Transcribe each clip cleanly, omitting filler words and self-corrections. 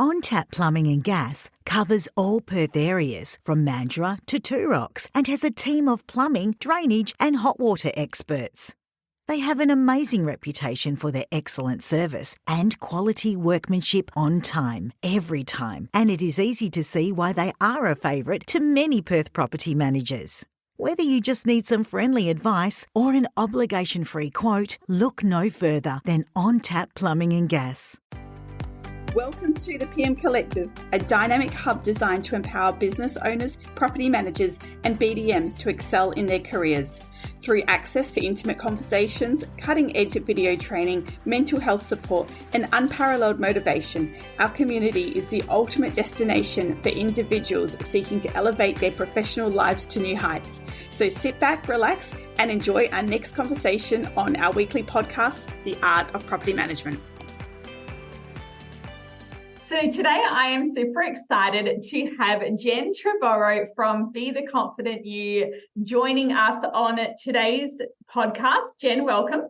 On-Tap Plumbing and Gas covers all Perth areas from Mandurah to Two Rocks and has a team of plumbing, drainage and hot water experts. They have an amazing reputation for their excellent service and quality workmanship on time, every time, and it is easy to see why they are a favourite to many Perth property managers. Whether you just need some friendly advice or an obligation-free quote, look no further than On-Tap Plumbing and Gas. Welcome to the PM Collective, a dynamic hub designed to empower business owners, property managers, and BDMs to excel in their careers. Through access to intimate conversations, cutting-edge video training, mental health support, and unparalleled motivation, our community is the ultimate destination for individuals seeking to elevate their professional lives to new heights. So sit back, relax, and enjoy our next conversation on our weekly podcast, The Art of Property Management. So today I am super excited to have Jen Trevorrow from Be the Confident You joining us on today's podcast. Jen, welcome.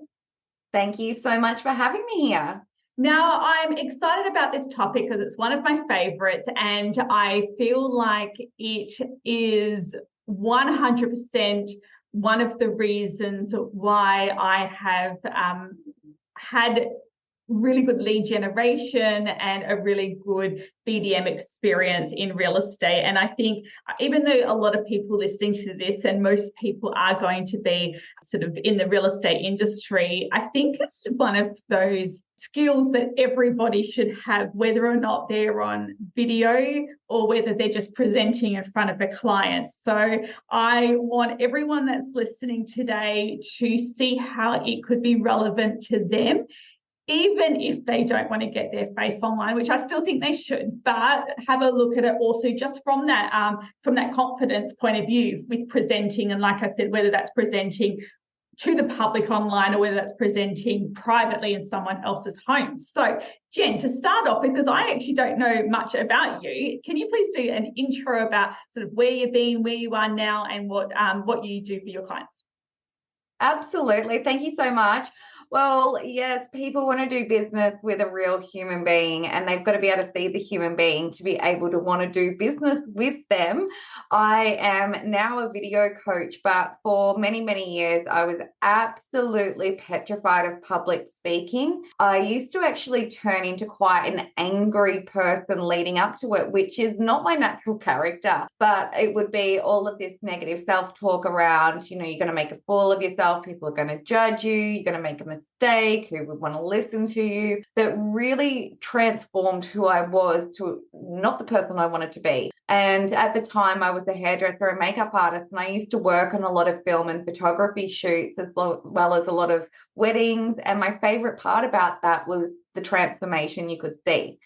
Thank you so much for having me here. Now, I'm excited about this topic because it's one of my favorites, and I feel like it is 100% one of the reasons why I have had really good lead generation and a really good BDM experience in real estate. And I think even though a lot of people listening to this and most people are going to be sort of in the real estate industry, I think it's one of those skills that everybody should have, whether or not they're on video or whether they're just presenting in front of a client. So I want everyone that's listening today to see how it could be relevant to them, even if they don't want to get their face online, which I still think they should, but have a look at it also just from that confidence point of view with presenting. And like I said, whether that's presenting to the public online or whether that's presenting privately in someone else's home. So Jen, to start off, because I actually don't know much about you, can you please do an intro about sort of where you've been, where you are now, and what you do for your clients? Absolutely. Thank you so much. Well, yes, people want to do business with a real human being, and they've got to be able to see the human being to be able to want to do business with them. I am now a video coach, but for many, many years, I was absolutely petrified of public speaking. I used to actually turn into quite an angry person leading up to it, which is not my natural character, but it would be all of this negative self-talk around, you're going to make a fool of yourself, people are going to judge you, you're going to make a mistake, who would want to listen to you, that really transformed who I was to not the person I wanted to be. And at the time, I was a hairdresser and makeup artist, and I used to work on a lot of film and photography shoots as well as a lot of weddings. And my favorite part about that was the transformation you could see.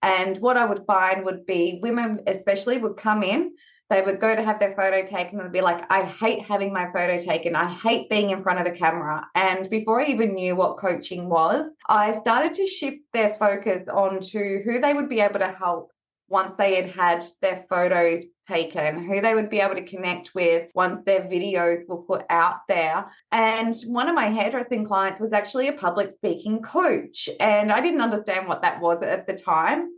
And what I would find would be women especially would come in, they would go to have their photo taken and be like, I hate having my photo taken. I hate being in front of the camera. And before I even knew what coaching was, I started to shift their focus onto who they would be able to help once they had had their photos taken, who they would be able to connect with once their videos were put out there. And one of my hairdressing clients was actually a public speaking coach. And I didn't understand what that was at the time,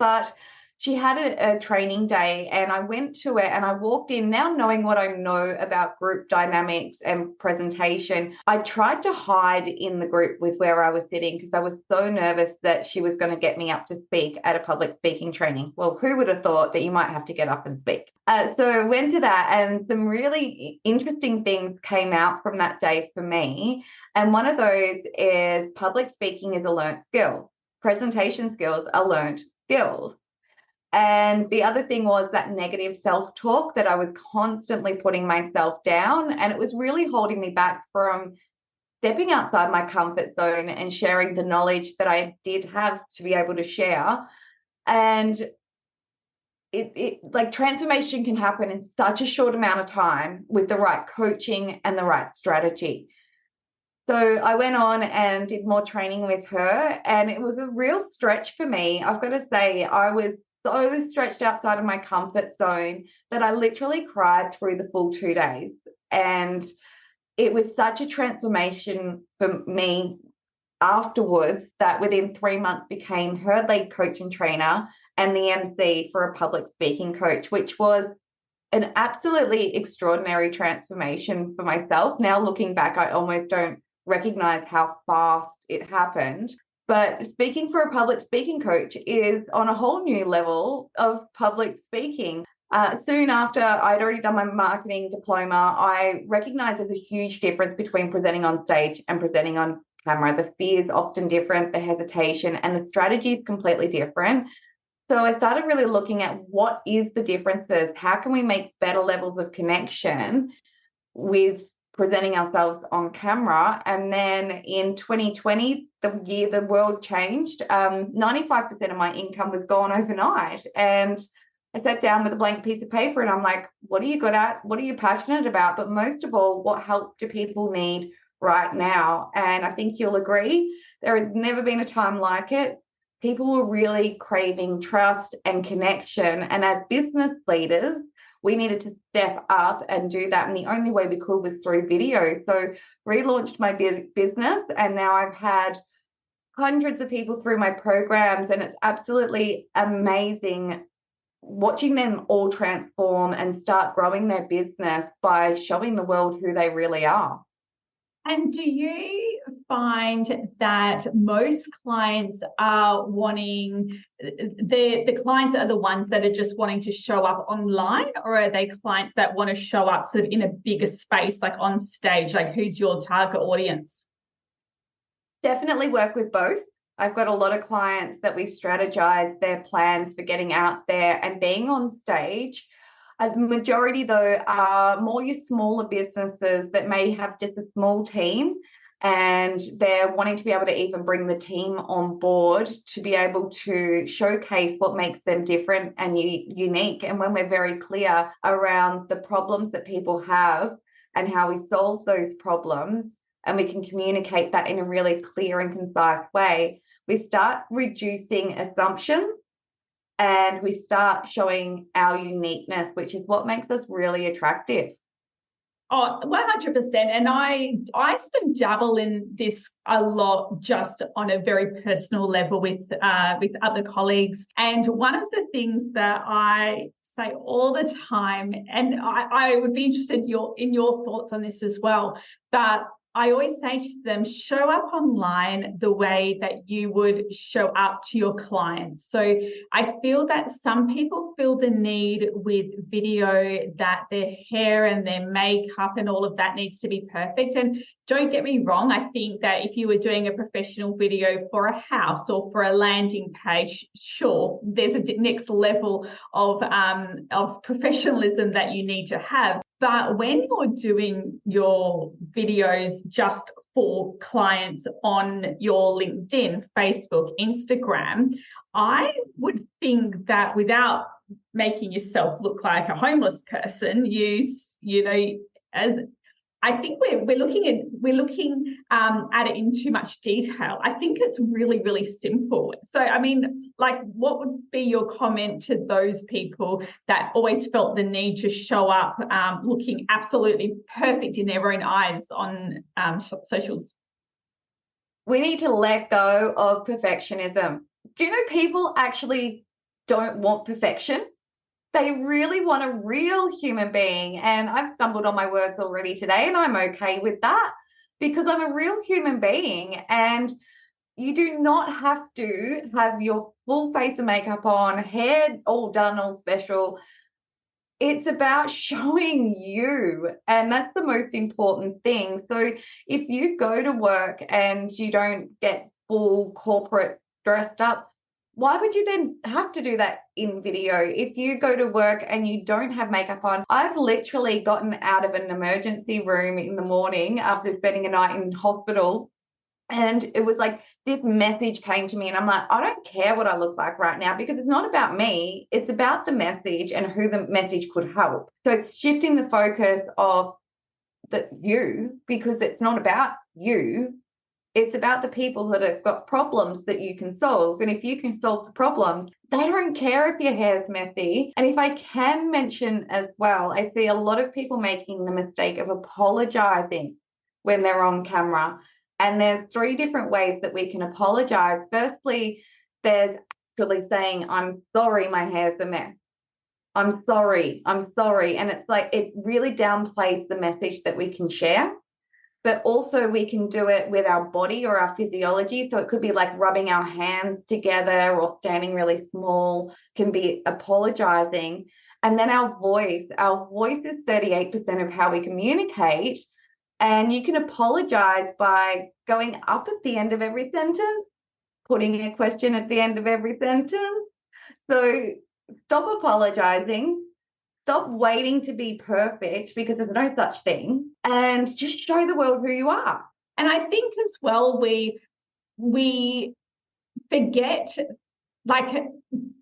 but she had a training day, and I went to it and I walked in now knowing what I know about group dynamics and presentation. I tried to hide in the group with where I was sitting because I was so nervous that she was going to get me up to speak at a public speaking training. Well, who would have thought that you might have to get up and speak? So I went to that, and some really interesting things came out from that day for me. And one of those is public speaking is a learned skill. Presentation skills are learned skills. And the other thing was that negative self-talk that I was constantly putting myself down, and it was really holding me back from stepping outside my comfort zone and sharing the knowledge that I did have to be able to share. And it like transformation can happen in such a short amount of time with the right coaching and the right strategy. So I went on and did more training with her, and it was a real stretch for me. I've got to say, I was so stretched outside of my comfort zone that I literally cried through the full 2 days. And it was such a transformation for me afterwards that within 3 months became her lead coach and trainer and the MC for a public speaking coach, which was an absolutely extraordinary transformation for myself. Now looking back, I almost don't recognize how fast it happened. But speaking for a public speaking coach is on a whole new level of public speaking. Soon after I'd already done my marketing diploma, I recognized there's a huge difference between presenting on stage and presenting on camera. The fear is often different, the hesitation, and the strategy is completely different. So I started really looking at what is the differences? How can we make better levels of connection with presenting ourselves on camera? And then in 2020, the year the world changed, 95% of my income was gone overnight. And I sat down with a blank piece of paper and I'm like, what are you good at? What are you passionate about? But most of all, what help do people need right now? And I think you'll agree, there has never been a time like it. People were really craving trust and connection. And as business leaders, we needed to step up and do that. And the only way we could was through video. So relaunched my business, and now I've had hundreds of people through my programs, and it's absolutely amazing watching them all transform and start growing their business by showing the world who they really are. And do you find that most clients are wanting, the clients are the ones that are just wanting to show up online, or are they clients that want to show up sort of in a bigger space, like on stage? Like, who's your target audience? Definitely work with both. I've got a lot of clients that we strategize their plans for getting out there and being on stage. The majority, though, are more your smaller businesses that may have just a small team, and they're wanting to be able to even bring the team on board to be able to showcase what makes them different and unique. And when we're very clear around the problems that people have and how we solve those problems, and we can communicate that in a really clear and concise way, we start reducing assumptions. And we start showing our uniqueness, which is what makes us really attractive. Oh, 100%. And I sort of dabble in this a lot, just on a very personal level with other colleagues. And one of the things that I say all the time, and I would be interested in your thoughts on this as well, but I always say to them, show up online the way that you would show up to your clients. So I feel that some people feel the need with video that their hair and their makeup and all of that needs to be perfect. And don't get me wrong, I think that if you were doing a professional video for a house or for a landing page, sure, there's a next level of professionalism that you need to have. But when you're doing your videos just for clients on your LinkedIn, Facebook, Instagram, I would think that without making yourself look like a homeless person, you know, as I think we're looking at it in too much detail. I think it's really, really simple. So, I mean, like, what would be your comment to those people that always felt the need to show up looking absolutely perfect in their own eyes on socials? We need to let go of perfectionism. Do you know people actually don't want perfection? They really want a real human being. And I've stumbled on my words already today, and I'm okay with that because I'm a real human being. And you do not have to have your full face of makeup on, hair all done, all special. It's about showing you. And that's the most important thing. So if you go to work and you don't get full corporate dressed up, why would you then have to do that in video? If you go to work and you don't have makeup on, I've literally gotten out of an emergency room in the morning after spending a night in hospital, and it was like this message came to me, and I'm like, I don't care what I look like right now because it's not about me. It's about the message and who the message could help. So it's shifting the focus of you, because it's not about you. It's about the people that have got problems that you can solve. And if you can solve the problems, they don't care if your hair's messy. And if I can mention as well, I see a lot of people making the mistake of apologizing when they're on camera. And there's 3 different ways that we can apologize. Firstly, there's actually saying, I'm sorry, my hair's a mess. I'm sorry. And it's like, it really downplays the message that we can share. But also we can do it with our body or our physiology. So it could be like rubbing our hands together or standing really small, can be apologizing. And then our voice is 38% of how we communicate. And you can apologize by going up at the end of every sentence, putting a question at the end of every sentence. So stop apologizing. Stop waiting to be perfect, because there's no such thing, and just show the world who you are. And I think as well, we forget, like,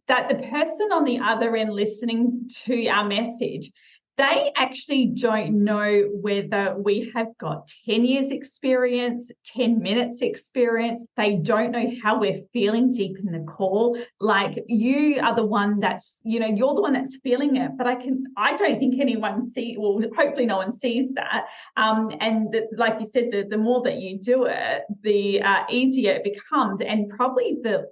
that the person on the other end listening to our message, they actually don't know whether we have got 10 years experience, 10 minutes experience. They don't know how we're feeling deep in the core. Like, you are the one that's, you're the one that's feeling it, but I don't think anyone hopefully no one sees that. Like you said, the more that you do it, the easier it becomes, and probably the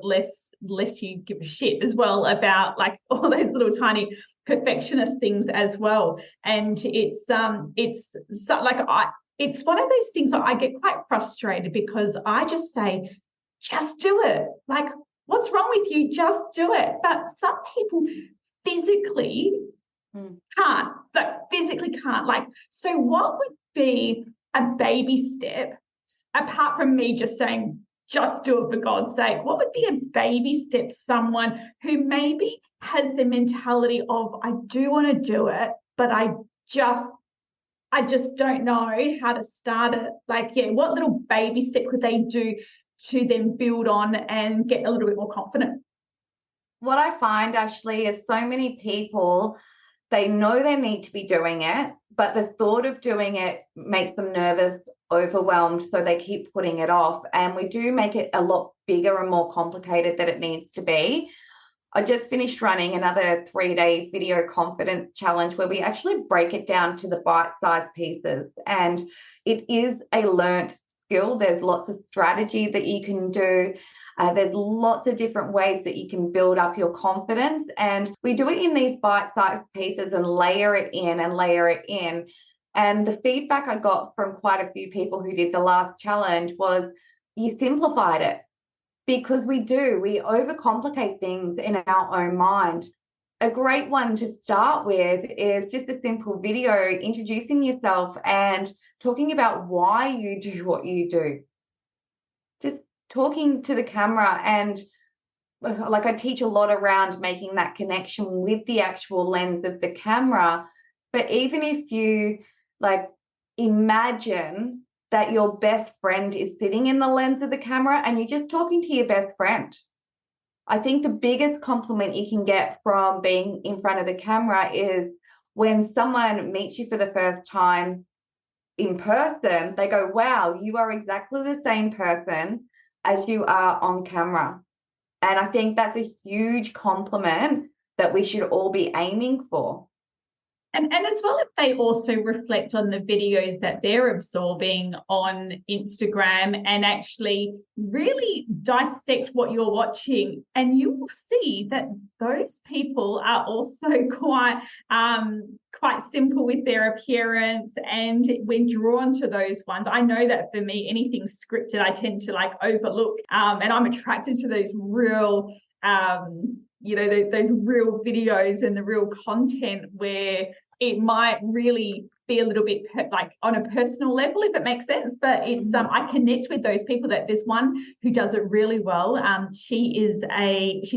less you give a shit as well about like all those little tiny perfectionist things as well. And it's one of those things that I get quite frustrated, because I just say, just do it. Like, what's wrong with you? Just do it. But some people physically can't. Like, so what would be a baby step, apart from me just saying, just do it for God's sake? What would be a baby step, someone who maybe has the mentality of, I do want to do it, but I just don't know how to start it? Like, what little baby step could they do to then build on and get a little bit more confident? What I find, Ashley, is so many people, they know they need to be doing it, but the thought of doing it makes them nervous, overwhelmed, so they keep putting it off. And we do make it a lot bigger and more complicated than it needs to be. I just finished running another 3-day video confidence challenge where we actually break it down to the bite-sized pieces. And it is a learnt skill. There's lots of strategy that you can do. There's lots of different ways that you can build up your confidence. And we do it in these bite-sized pieces and layer it in and layer it in. And the feedback I got from quite a few people who did the last challenge was, you simplified it. Because we overcomplicate things in our own mind. A great one to start with is just a simple video introducing yourself and talking about why you do what you do. Just talking to the camera, and like, I teach a lot around making that connection with the actual lens of the camera. But even if you imagine that your best friend is sitting in the lens of the camera and you're just talking to your best friend, I think the biggest compliment you can get from being in front of the camera is when someone meets you for the first time in person, they go, wow, you are exactly the same person as you are on camera. And I think that's a huge compliment that we should all be aiming for. And as well, if they also reflect on the videos that they're absorbing on Instagram and actually really dissect what you're watching, and you will see that those people are also quite simple with their appearance, and we're drawn to those ones. I know that for me, anything scripted, I tend to overlook, and I'm attracted to those real those real videos and the real content where it might really be a little bit on a personal level, if it makes sense. But it's I connect with those people. That there's one who does it really well. She's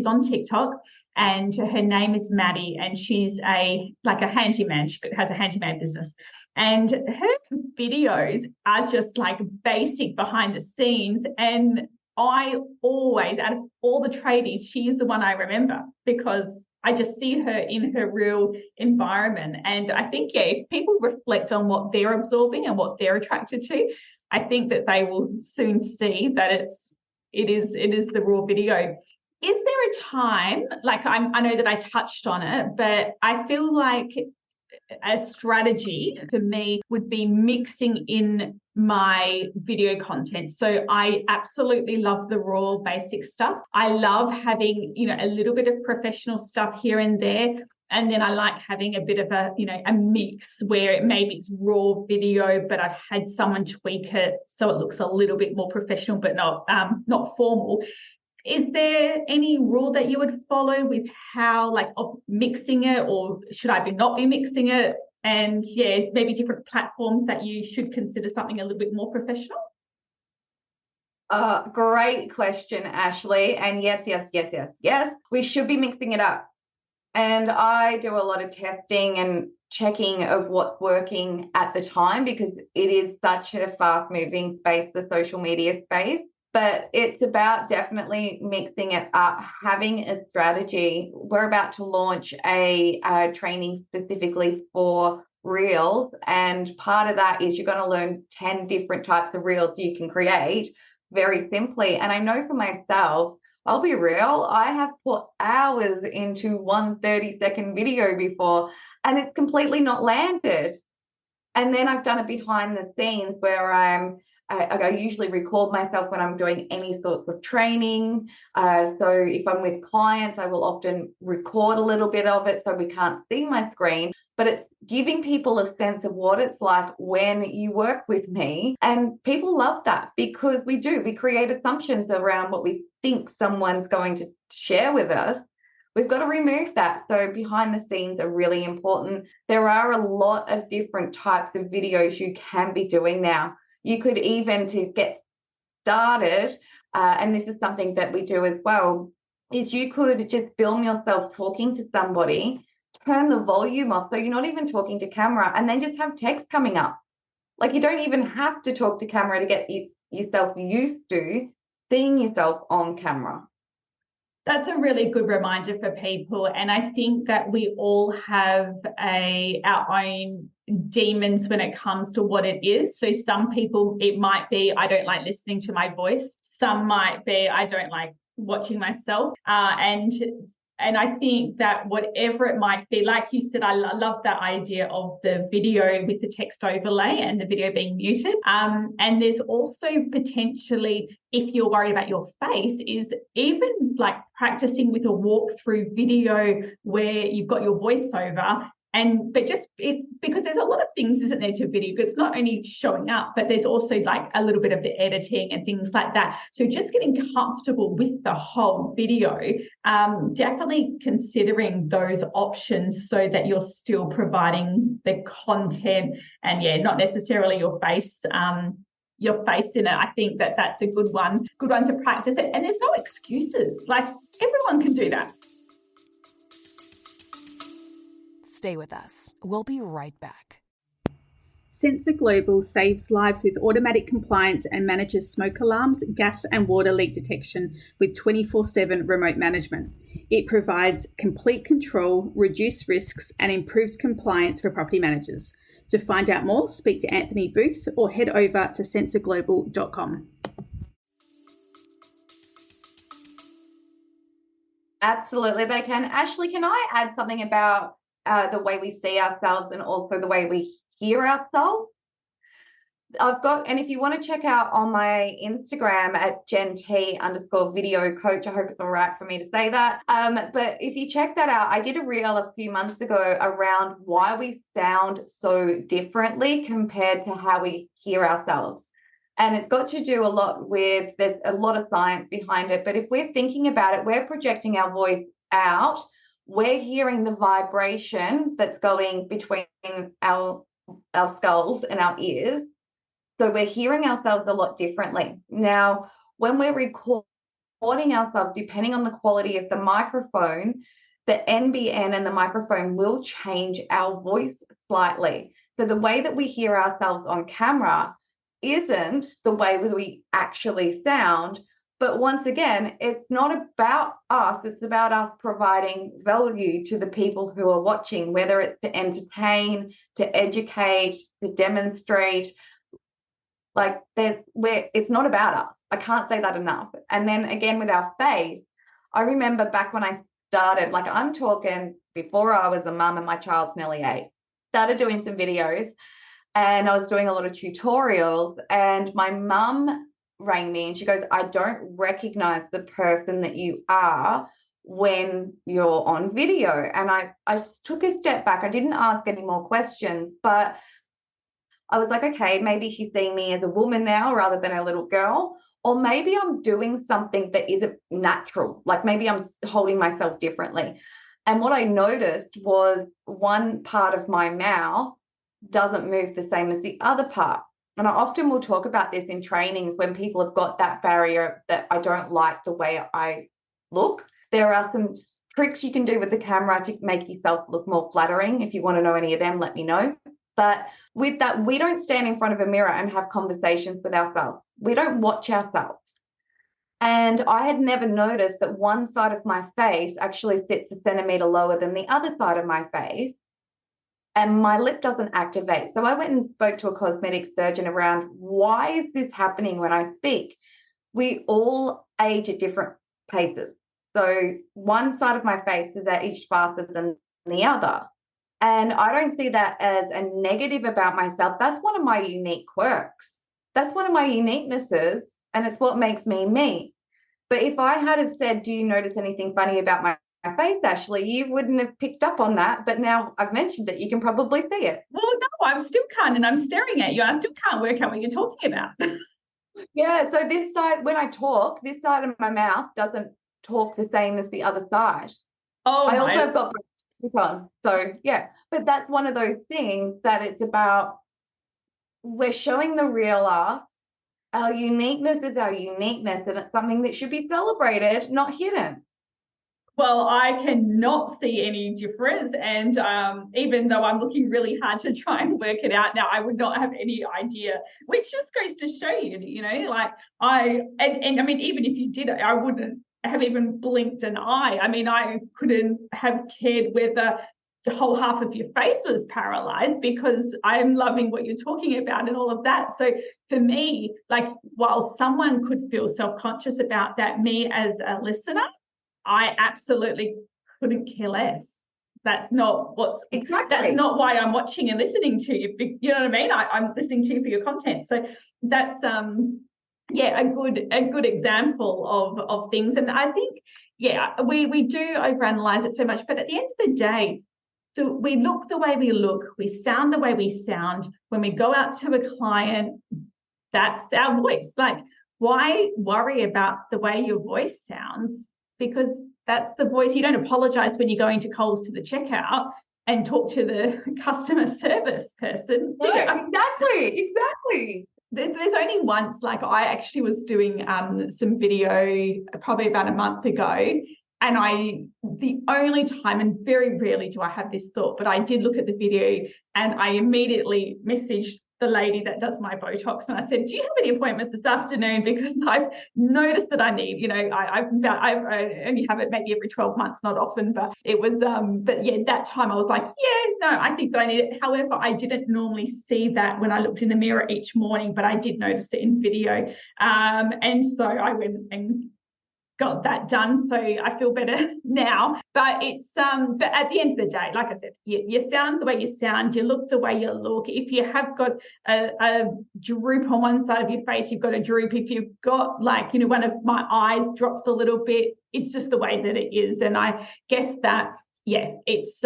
on TikTok, and her name is Maddie, and she's a handyman. She has a handyman business, and her videos are just basic behind the scenes. And I always, out of all the tradies, she is the one I remember, because I just see her in her real environment. And I think, if people reflect on what they're absorbing and what they're attracted to, I think that they will soon see that it is the raw video. Is there a time, I know that I touched on it, but I feel like a strategy for me would be mixing in my video content. So I absolutely love the raw basic stuff. I love having, a little bit of professional stuff here and there. And then I like having a bit of a mix where maybe it's raw video, but I've had someone tweak it so it looks a little bit more professional, but not formal. Is there any rule that you would follow with how, of mixing it, or should I not be mixing it? And maybe different platforms that you should consider something a little bit more professional? Great question, Ashley. And yes, we should be mixing it up. And I do a lot of testing and checking of what's working at the time, because it is such a fast-moving space, the social media space. But it's about definitely mixing it up, having a strategy. We're about to launch a training specifically for reels, and part of that is you're going to learn 10 different types of reels you can create very simply. And I know for myself, I'll be real, I have put hours into one 30-second video before, and it's completely not landed. And then I've done it behind the scenes where I usually record myself when I'm doing any sorts of training. So if I'm with clients, I will often record a little bit of it so we can't see my screen. But it's giving people a sense of what it's like when you work with me. And people love that, because we create assumptions around what we think someone's going to share with us. We've got to remove that. So behind the scenes are really important. There are a lot of different types of videos you can be doing now. You could even, to get started, and this is something that we do as well, is you could just film yourself talking to somebody, turn the volume off so you're not even talking to camera, and then just have text coming up. You don't even have to talk to camera to get yourself used to seeing yourself on camera. That's a really good reminder for people. And I think that we all have our own demons when it comes to what it is. So some people, it might be, I don't like listening to my voice. Some might be, I don't like watching myself. And I think that whatever it might be, like you said, I love that idea of the video with the text overlay and the video being muted. And there's also potentially, if you're worried about your face, is even practicing with a walkthrough video where you've got your voiceover. Because there's a lot of things, isn't there, to video? It's not only showing up, but there's also a little bit of the editing and things like that. So just getting comfortable with the whole video, definitely considering those options so that you're still providing the content and not necessarily your face in it. I think that that's a good one to practice it. And there's no excuses. Everyone can do that. Stay with us. We'll be right back. Sensor Global saves lives with automatic compliance and manages smoke alarms, gas and water leak detection with 24/7 remote management. It provides complete control, reduced risks and improved compliance for property managers. To find out more, speak to Anthony Booth or head over to sensorglobal.com. Absolutely, they can. Ashley, can I add something about the way we see ourselves and also the way we hear ourselves? And if you want to check out on my Instagram at @Jen_video coach, I hope it's all right for me to say that. But if you check that out, I did a reel a few months ago around why we sound so differently compared to how we hear ourselves. And it's got to do a lot with, there's a lot of science behind it. But if we're thinking about it, we're projecting our voice out. We're hearing the vibration that's going between our skulls and our ears. So we're hearing ourselves a lot differently. Now, when we're recording ourselves, depending on the quality of the microphone, the NBN and the microphone will change our voice slightly. So the way that we hear ourselves on camera isn't the way that we actually sound. But once again, it's not about us. It's about us providing value to the people who are watching, whether it's to entertain, to educate, to demonstrate. It's not about us. I can't say that enough. And then again, with our face, I remember back when I started, I'm talking before I was a mum and my child's nearly 8. started doing some videos, and I was doing a lot of tutorials, and my mum rang me and she goes, I don't recognize the person that you are when you're on video. And I took a step back. I didn't ask any more questions, but I was like, okay, maybe she's seeing me as a woman now rather than a little girl. Or maybe I'm doing something that isn't natural. Like maybe I'm holding myself differently. And what I noticed was one part of my mouth doesn't move the same as the other part. And I often will talk about this in trainings when people have got that barrier that I don't like the way I look. There are some tricks you can do with the camera to make yourself look more flattering. If you want to know any of them, let me know. But with that, we don't stand in front of a mirror and have conversations with ourselves. We don't watch ourselves. And I had never noticed that one side of my face actually sits a centimetre lower than the other side of my face. And my lip doesn't activate. So I went and spoke to a cosmetic surgeon around why is this happening when I speak? We all age at different paces. So one side of my face is aged faster than the other. And I don't see that as a negative about myself. That's one of my unique quirks. That's one of my uniquenesses, and it's what makes me me. But if I had have said, do you notice anything funny about my face, Ashley, you wouldn't have picked up on that. But now I've mentioned it, you can probably see it. Well, no, I still can't, and I'm staring at you. I still can't work out what you're talking about. Yeah, so this side, when I talk, this side of my mouth doesn't talk the same as the other side. Oh, I also have got stick on. So yeah, but that's one of those things that it's about, we're showing the real us. Our uniqueness is our uniqueness, and it's something that should be celebrated, not hidden. Well, I cannot see any difference. And even though I'm looking really hard to try and work it out now, I would not have any idea, which just goes to show you, like I mean, even if you did it, I wouldn't have even blinked an eye. I mean, I couldn't have cared whether the whole half of your face was paralyzed, because I'm loving what you're talking about and all of that. So for me, like, while someone could feel self-conscious about that, me as a listener, I absolutely couldn't care less. That's not That's not why I'm watching and listening to you. You know what I mean? I'm listening to you for your content. So that's a good example of things. And I think we do overanalyze it so much, but at the end of the day, so we look the way we look, we sound the way we sound. When we go out to a client, that's our voice. Like, why worry about the way your voice sounds? Because that's the voice. You don't apologize when you're going to Coles to the checkout and talk to the customer service person, do you? Exactly. There's only once, like, I actually was doing some video probably about a month ago, and the only time, and very rarely do I have this thought, but I did look at the video and I immediately messaged the lady that does my Botox, and I said, do you have any appointments this afternoon? Because I've noticed that I need, I only have it maybe every 12 months, not often, but it was, but yeah, that time I was like, no, I think that I need it. However, I didn't normally see that when I looked in the mirror each morning, but I did notice it in video. And so I went and got that done, so I feel better now. But it's but at the end of the day, like I said, you sound the way you sound, you look the way you look. If you have got a droop on one side of your face, you've got a droop. If you've got, like, one of my eyes drops a little bit, it's just the way that it is. And I guess that it's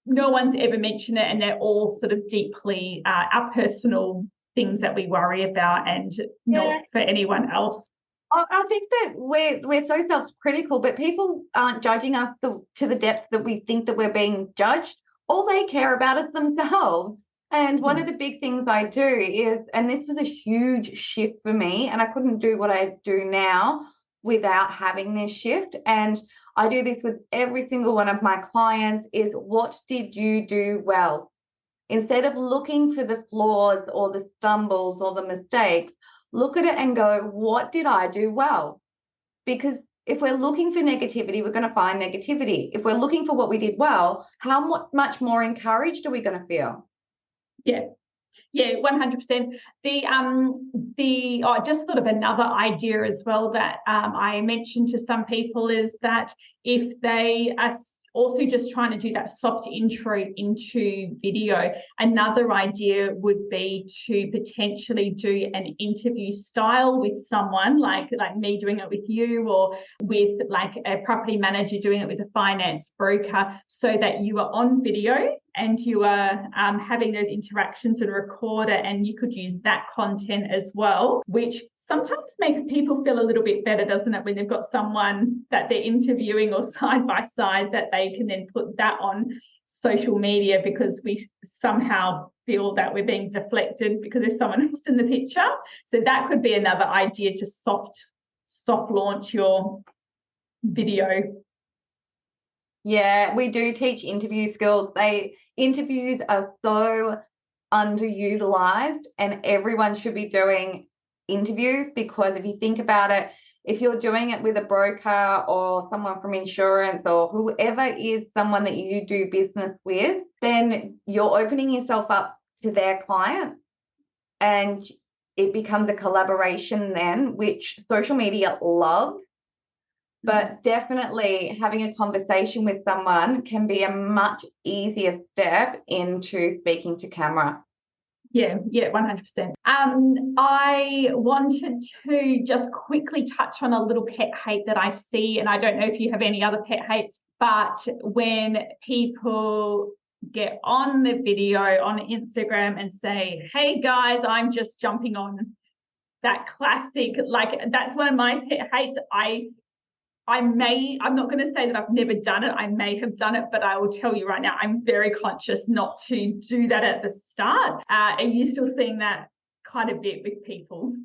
no one's ever mentioned it, and they're all sort of deeply our personal things that we worry about, and not for anyone else. I think that we're so self-critical, but people aren't judging us to the depth that we think that we're being judged. All they care about is themselves. And one of the big things I do is, and this was a huge shift for me, and I couldn't do what I do now without having this shift. And I do this with every single one of my clients, is what did you do well? Instead of looking for the flaws or the stumbles or the mistakes, look at it and go, what did I do well? Because if we're looking for negativity, we're going to find negativity. If we're looking for what we did well, how much more encouraged are we going to feel? Yeah, 100%. I just thought of another idea as well that I mentioned to some people, is that if they are also just trying to do that soft intro into video. Another idea would be to potentially do an interview style with someone, like me doing it with you, or with like a property manager doing it with a finance broker, so that you are on video and you are having those interactions and record it, and you could use that content as well, which sometimes makes people feel a little bit better, doesn't it, when they've got someone that they're interviewing or side by side, that they can then put that on social media, because we somehow feel that we're being deflected because there's someone else in the picture. So that could be another idea, to soft launch your video. Yeah, we do teach interview skills. Interviews are so underutilized, and everyone should be doing interviews, because if you think about it, if you're doing it with a broker or someone from insurance or whoever is someone that you do business with, then you're opening yourself up to their clients, and it becomes a collaboration then, which social media loves. But definitely having a conversation with someone can be a much easier step into speaking to camera. Yeah, 100%. I wanted to just quickly touch on a little pet hate that I see, and I don't know if you have any other pet hates, but when people get on the video on Instagram and say, "Hey guys, I'm just jumping on," that classic, like, that's one of my pet hates. I'm not going to say that I've never done it. I may have done it, but I will tell you right now, I'm very conscious not to do that at the start. Are you still seeing that quite a bit with people?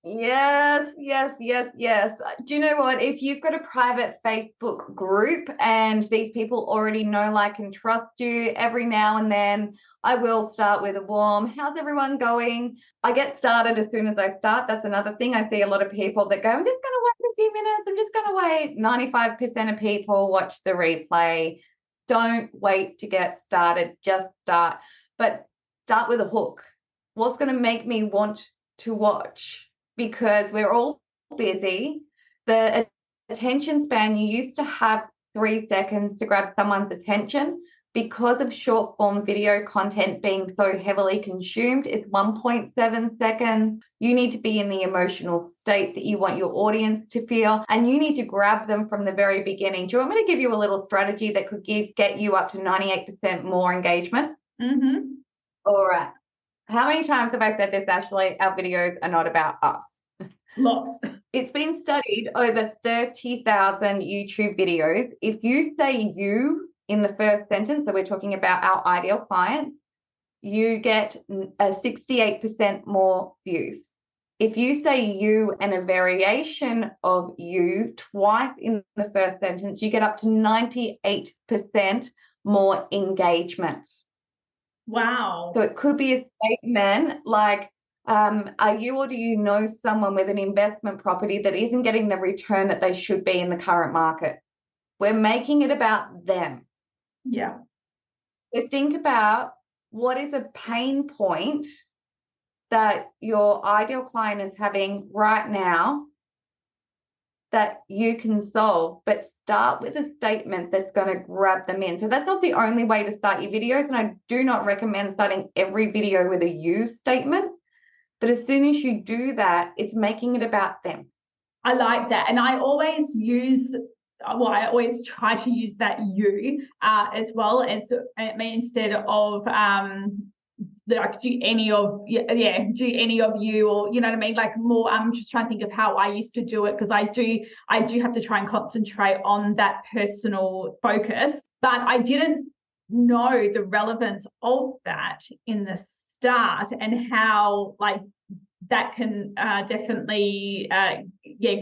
Yes. Do you know what? If you've got a private Facebook group and these people already know, like, and trust you, every now and then I will start with a warm, "How's everyone going?" I get started as soon as I start. That's another thing. I see a lot of people that go, "I'm just going to wait a few minutes. I'm just going to wait." 95% of people watch the replay. Don't wait to get started. Just start. But start with a hook. What's going to make me want to watch? Because we're all busy. The attention span, you used to have 3 seconds to grab someone's attention. Because of short form video content being so heavily consumed, it's 1.7 seconds. You need to be in the emotional state that you want your audience to feel, and you need to grab them from the very beginning. Do you want me to give you a little strategy that could get you up to 98% more engagement? Mm-hmm. All right. How many times have I said this, Ashley? Our videos are not about us. Lots. It's been studied, over 30,000 YouTube videos. If you say "you" in the first sentence, so we're talking about our ideal client, you get a 68% more views. If you say "you" and a variation of "you" twice in the first sentence, you get up to 98% more engagement. Wow. So it could be a statement like, are you, or do you know someone with an investment property that isn't getting the return that they should be in the current market? We're making it about them. Yeah. So think about, what is a pain point that your ideal client is having right now that you can solve, but start with a statement that's going to grab them in. So that's not the only way to start your videos, and I do not recommend starting every video with a "you" statement. But as soon as you do that, it's making it about them. I like that. And I always try to use that "you" as well, as instead of like do any of you, or you know what I mean, like more. I'm just trying to think of how I used to do it, because I do have to try and concentrate on that personal focus, but I didn't know the relevance of that in the start, and how, like, that can definitely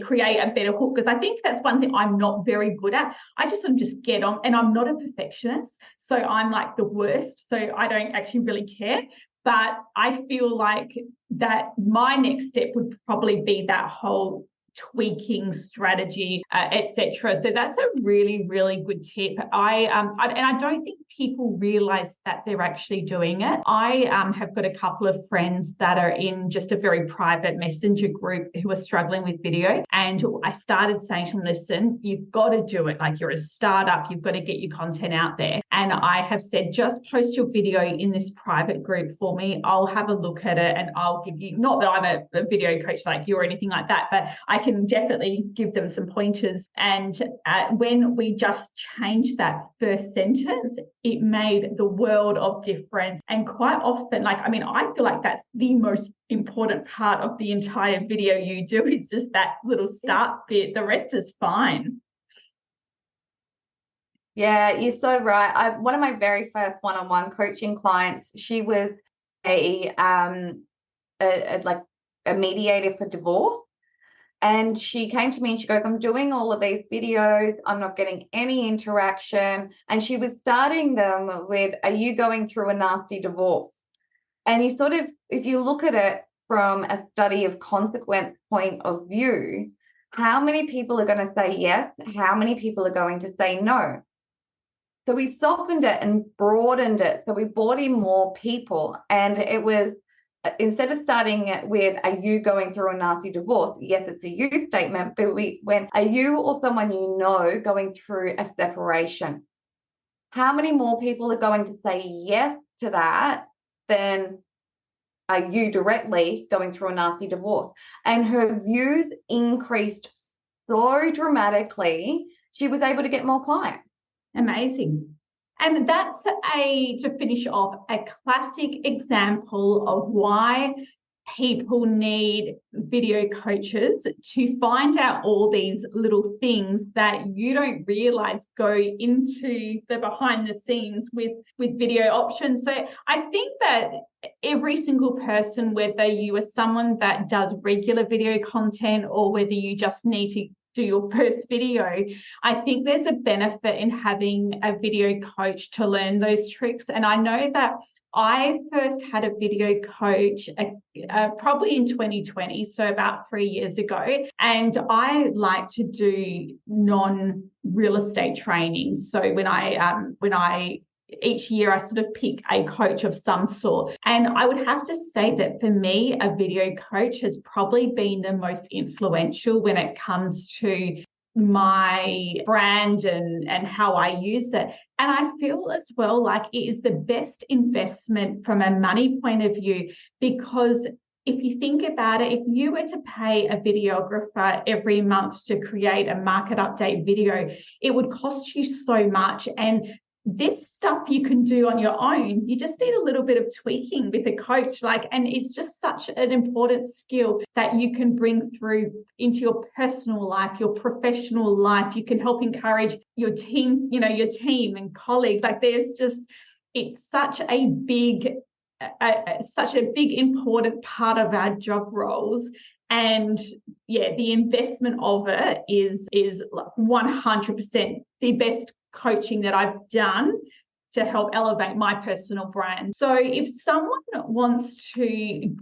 create a better hook. Because I think that's one thing I'm not very good at. I just sort of just get on, and I'm not a perfectionist, so I'm like the worst, so I don't actually really care. But I feel like that my next step would probably be that whole tweaking strategy, etc. So that's a really, really good tip. And I don't think people realize that they're actually doing it. I have got a couple of friends that are in just a very private messenger group who are struggling with video. And I started saying to them, listen, you've got to do it. Like, you're a startup, you've got to get your content out there. And I have said, just post your video in this private group for me. I'll have a look at it and I'll give you, not that I'm a video coach like you or anything like that, but I can definitely give them some pointers. And when we just changed that first sentence, it made the world of difference. And quite often, I feel like that's the most important part of the entire video you do. It's just that little start bit. The rest is fine. Yeah, you're so right. One of my very first one-on-one coaching clients, she was a mediator for divorce. And she came to me and she goes, I'm doing all of these videos, I'm not getting any interaction. And she was starting them with, are you going through a nasty divorce? And you sort of, if you look at it from a study of consequence point of view, how many people are going to say yes? How many people are going to say no? So we softened it and broadened it. So we brought in more people. And it was, instead of starting it with, are you going through a nasty divorce? Yes, it's a you statement, but we went, are you or someone you know going through a separation? How many more people are going to say yes to that than are you directly going through a nasty divorce? And her views increased so dramatically, she was able to get more clients. Amazing. And that's to finish off, a classic example of why people need video coaches, to find out all these little things that you don't realize go into the behind the scenes with video options. So I think that every single person, whether you are someone that does regular video content or whether you just need to do your first video, I think there's a benefit in having a video coach to learn those tricks. And I know that I first had a video coach probably in 2020, so about 3 years ago. And I like to do non-real estate training. So when I each year I sort of pick a coach of some sort. And I would have to say that for me, a video coach has probably been the most influential when it comes to my brand and how I use it. And I feel as well like it is the best investment from a money point of view, because if you think about it, if you were to pay a videographer every month to create a market update video, it would cost you so much. And this stuff you can do on your own. You just need a little bit of tweaking with a coach, and it's just such an important skill that you can bring through into your personal life, your professional life. You can help encourage your team, your team and colleagues. It's such a big important part of our job roles. And yeah, the investment of it is 100% the best coaching that I've done to help elevate my personal brand. So if someone wants to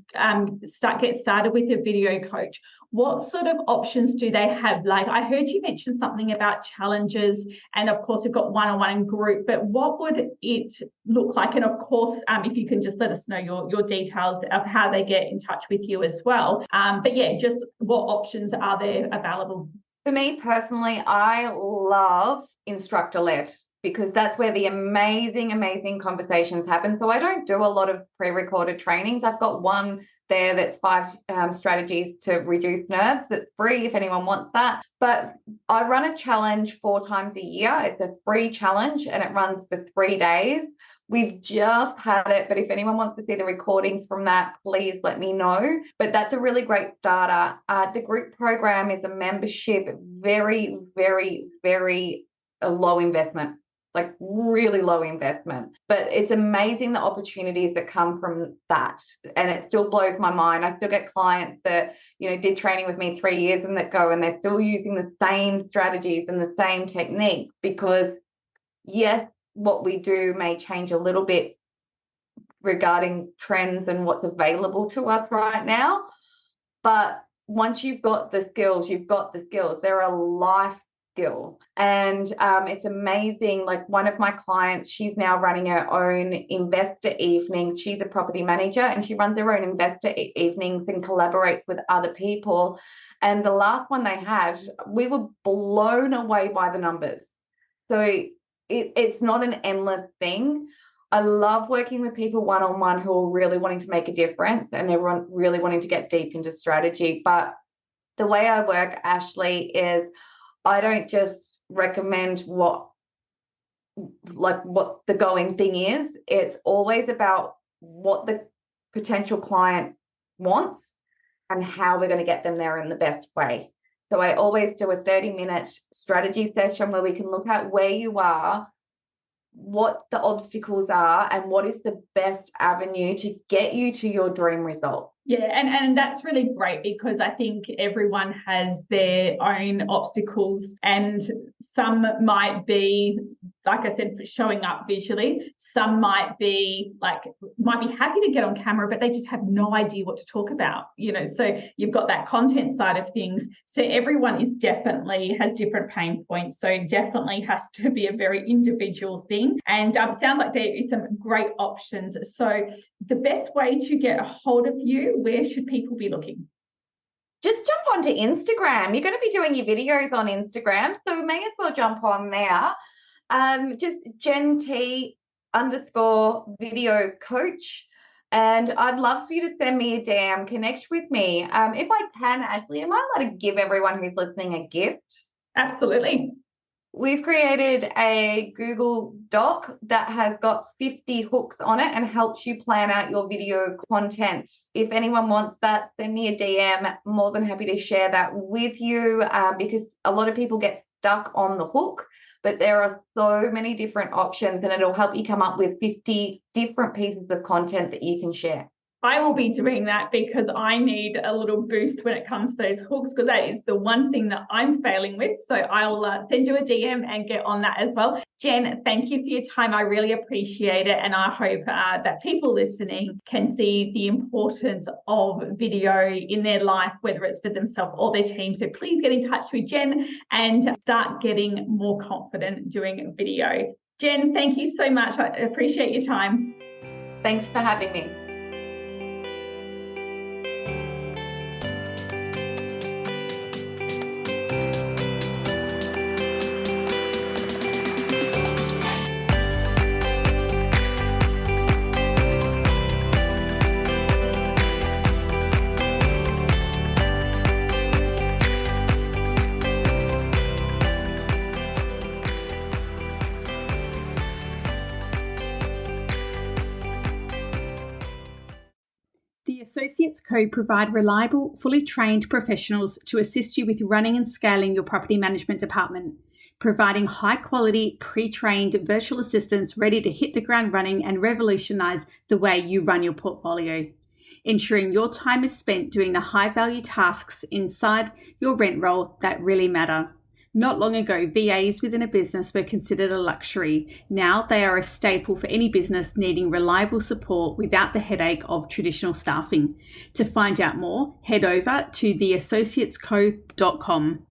get started with a video coach, what sort of options do they have? Like, I heard you mention something about challenges, and of course we've got one-on-one and group, but what would it look like? And of course, if you can just let us know your details of how they get in touch with you as well. But yeah, just what options are there available? For me personally, I love instructor-led, because that's where the amazing conversations happen. So I don't do a lot of pre-recorded trainings. I've got one there that's 5 strategies to reduce nerves. That's free if anyone wants that. But I run a challenge 4 times a year. It's a free challenge and it runs for 3 days. We've just had it, but if anyone wants to see the recordings from that, please let me know. But that's a really great starter. The group program is a membership, very, very, very low investment, like really low investment. But it's amazing the opportunities that come from that. And it still blows my mind. I still get clients that, did training with me 3 years and that go and they're still using the same strategies and the same techniques, because yes, what we do may change a little bit regarding trends and what's available to us right now, but once you've got the skills, you've got the skills. They're a life skill. And it's amazing. Like one of my clients, she's now running her own investor evenings. She's a property manager and she runs her own investor evenings and collaborates with other people. And the last one they had, we were blown away by the numbers. So it's not an endless thing. I love working with people one-on-one who are really wanting to make a difference and they're really wanting to get deep into strategy. But the way I work, Ashley, is I don't just recommend what the going thing is. It's always about what the potential client wants and how we're going to get them there in the best way. So I always do a 30-minute strategy session where we can look at where you are, what the obstacles are, and what is the best avenue to get you to your dream result. Yeah, and that's really great because I think everyone has their own obstacles, and some might be, like I said, showing up visually. Some might be happy to get on camera, but they just have no idea what to talk about, so you've got that content side of things. So everyone has different pain points. So it definitely has to be a very individual thing. And it sounds like there is some great options. So the best way to get a hold of you, where should people be looking? Just jump onto Instagram. You're going to be doing your videos on Instagram, so we may as well jump on there. Just Jen T _video coach. And I'd love for you to send me a DM, connect with me. If I can, Ashley, am I allowed to give everyone who's listening a gift? Absolutely. We've created a Google Doc that has got 50 hooks on it and helps you plan out your video content. If anyone wants that, send me a DM. More than happy to share that with you because a lot of people get stuck on the hook, but there are so many different options and it'll help you come up with 50 different pieces of content that you can share. I will be doing that because I need a little boost when it comes to those hooks, because that is the one thing that I'm failing with. So I'll send you a DM and get on that as well. Jen, thank you for your time. I really appreciate it. And I hope that people listening can see the importance of video in their life, whether it's for themselves or their team. So please get in touch with Jen and start getting more confident doing video. Jen, thank you so much. I appreciate your time. Thanks for having me. The Associates Co. provide reliable, fully trained professionals to assist you with running and scaling your property management department, providing high-quality, pre-trained virtual assistants ready to hit the ground running and revolutionize the way you run your portfolio, ensuring your time is spent doing the high-value tasks inside your rent roll that really matter. Not long ago, VAs within a business were considered a luxury. Now they are a staple for any business needing reliable support without the headache of traditional staffing. To find out more, head over to theassociatesco.com.